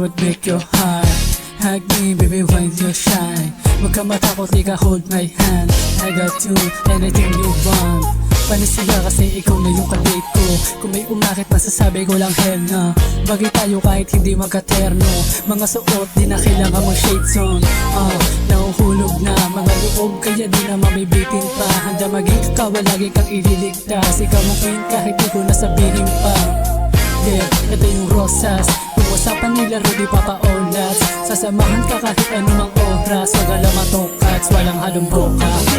would break your heart. Hug me, baby, when you shine. Huwag ka matakot, lika, hold my hand. I got you, anything you want. Panis sila kasi ikaw na yung kadate ko. Kung may umakit, masasabi ko lang hell na. Bagay tayo kahit hindi magkaterno. Mga suot, di na kailangan mong shade zone. Nahuhulog na mga loob, kaya di na mamibitin pa. Handa maging kawa, lagi kang ililigtas. Ikaw mong queen kahit di ko nasabihin pa. Yeah, ito yung rosas. Kung usapan nila Rudy Papaolas, sasamahan ka kahit anumang oras. Wag alam matokats, walang halong bukas.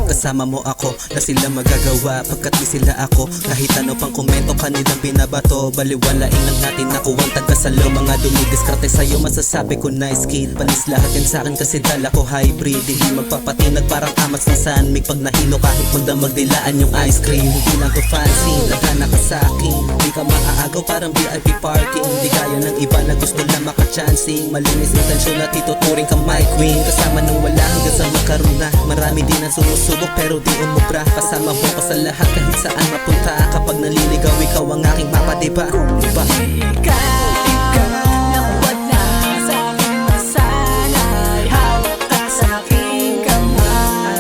Kasama mo ako na sila magagawa pagkat di sila ako. Kahit ano pang komento kanilang binabato, baliwalain lang natin ako ang tagasalo. Mga dumidiskarte sa'yo masasabi ko nice kid. Panis lahat yan sa'kin kasi dala ko hybrid. Hindi magpapatinag parang amats ng sanmig. Pag nahilo kahit magdamag dilaan yung ice cream. Hindi lang to fancy, lagana ka sa'kin. Di ka maaagaw parang VIP parking. Di kaya ng iba na gusto lang makachancing. Malinis intensyon at ituturing ka my queen. Kasama nung wala hanggang sa magkaroon na. Marami din ang sumusubok pero di umubra. Kasama mo ko sa lahat kahit saan mapunta. Kapag naliligaw ikaw ang aking mapa, diba? Diba? Ikaw na wala sa'king masanay. Hawak ka sa'king kamay.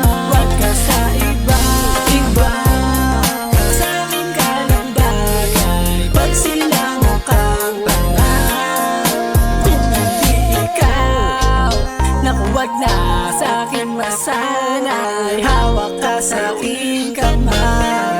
Huwag ka sa iba. Sa'kin ka ng bagay. Pag sila mukhang bangay. Kung hindi ikaw, naku wag na sa'king masanay. Hawak ka sa aking kamay.